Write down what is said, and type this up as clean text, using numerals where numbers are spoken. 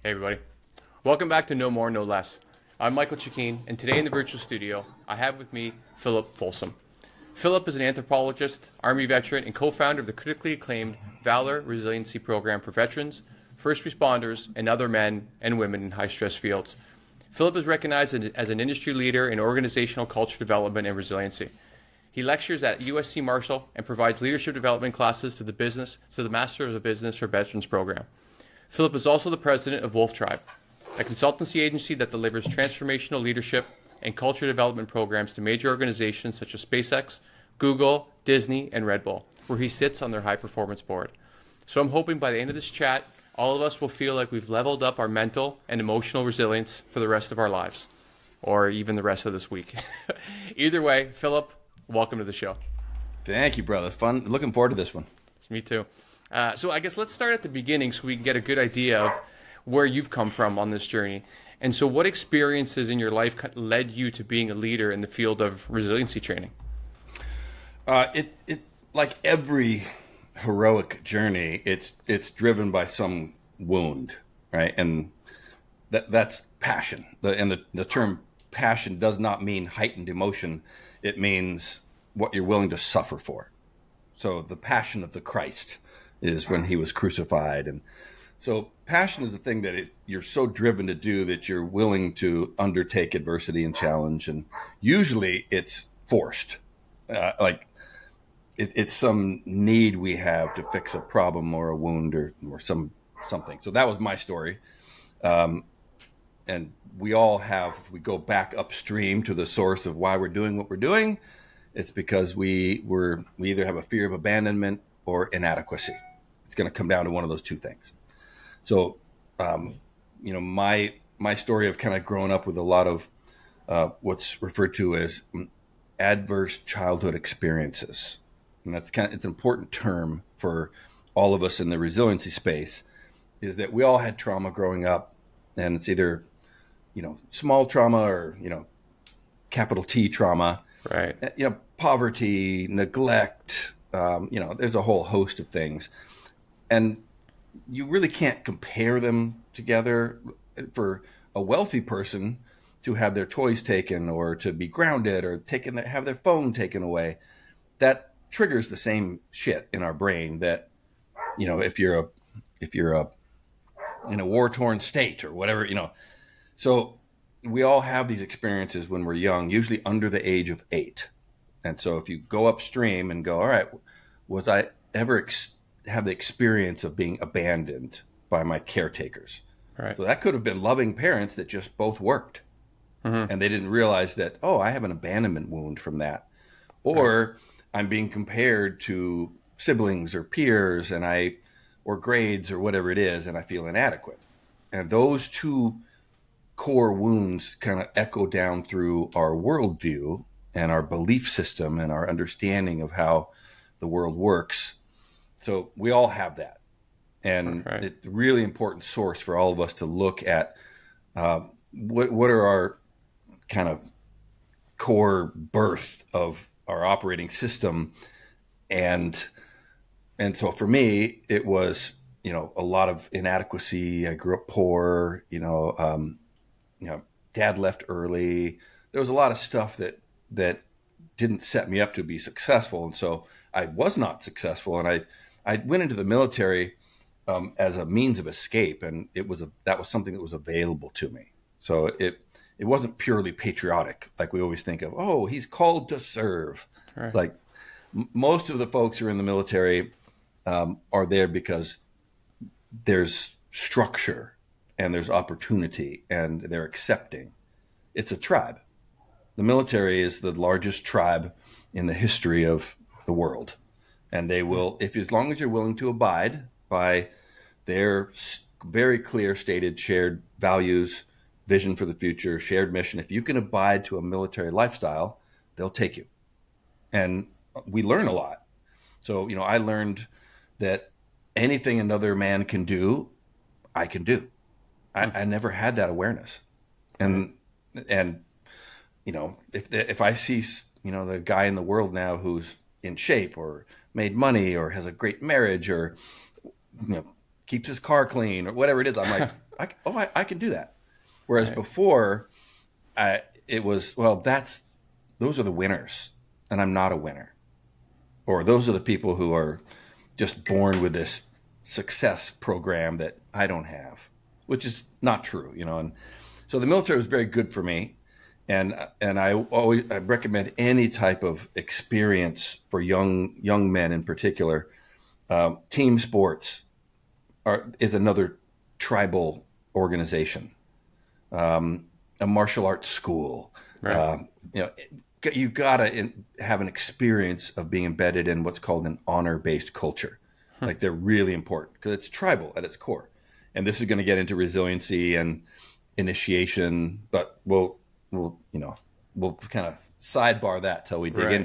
Hey everybody. Welcome back to No More, No Less. I'm Michael Chikeen, and today in the virtual studio, I have with me Philip Folsom. Philip is an anthropologist, Army veteran, and co-founder of the critically acclaimed Valor Resiliency Program for veterans, first responders, and other men and women in high-stress fields. Philip is recognized as an industry leader in organizational culture development and resiliency. He lectures at USC Marshall and provides leadership development classes to the Masters of Business for Veterans program. Philip is also the president of Wolf Tribe, a consultancy agency that delivers transformational leadership and culture development programs to major organizations such as SpaceX, Google, Disney, and Red Bull, where he sits on their high performance board. So I'm hoping by the end of this chat, all of us will feel like we've leveled up our mental and emotional resilience for the rest of our lives, or even the rest of this week. Either way, Philip, welcome to the show. Thank you, brother. Fun. Looking forward to this one. Me too. So I guess let's start at the beginning so we can get a good idea of where you've come from on this journey. And so what experiences in your life led you to being a leader in the field of resiliency training? It like every heroic journey, it's driven by some wound, right? And that's passion. The term passion does not mean heightened emotion. It means what you're willing to suffer for. So the passion of the Christ is when he was crucified. And so passion is the thing that you're so driven to do that you're willing to undertake adversity and challenge. And usually it's forced. It's some need we have to fix a problem or a wound or something. So that was my story. And we all have, if we go back upstream to the source of why we're doing what we're doing, it's because we either have a fear of abandonment or inadequacy. It's going to come down to one of those two things. So, my story of kind of growing up with a lot of what's referred to as adverse childhood experiences, and it's an important term for all of us in the resiliency space, is that we all had trauma growing up, and it's either small trauma or capital T trauma. Right. Poverty, neglect, there's a whole host of things. And you really can't compare them together. For a wealthy person to have their toys taken or to be grounded or have their phone taken away, that triggers the same shit in our brain that, if you're in a war-torn state or whatever, So we all have these experiences when we're young, usually under the age of 8. And so if you go upstream and go, all right, was I ever have the experience of being abandoned by my caretakers? Right. So that could have been loving parents that just both worked. Mm-hmm. And they didn't realize that, I have an abandonment wound from that. Or I'm being compared to siblings or peers or grades or whatever it is, and I feel inadequate. And those two core wounds kind of echo down through our worldview and our belief system and our understanding of how the world works. So we all have that. And It's a really important source for all of us to look at what are our kind of core birth of our operating system. And so for me, it was, a lot of inadequacy. I grew up poor, dad left early. There was a lot of stuff that didn't set me up to be successful. And so I was not successful. And I went into the military as a means of escape. And that was something that was available to me. So it wasn't purely patriotic, like we always think of, he's called to serve. Right. It's like most of the folks who are in the military are there because there's structure and there's opportunity and they're accepting. It's a tribe. The military is the largest tribe in the history of the world. And they will, as long as you're willing to abide by their very clear stated shared values, vision for the future, shared mission, if you can abide to a military lifestyle, they'll take you. And we learn a lot. So, I learned that anything another man can do, I can do. I never had that awareness. And if I see, the guy in the world now who's in shape or made money or has a great marriage or, keeps his car clean or whatever it is, I'm like, I can do that. Whereas Right. before, it was, well, those are the winners, and I'm not a winner. Or those are the people who are just born with this success program that I don't have, which is not true, And so the military was very good for me, and I recommend any type of experience for young men in particular. Team sports is another tribal organization, a martial arts school. Right. Uh, you know, you gotta have an experience of being embedded in what's called an honor-based culture. Like they're really important because it's tribal at its core. And this is going to get into resiliency and initiation, but we'll kind of sidebar that till we dig Right. into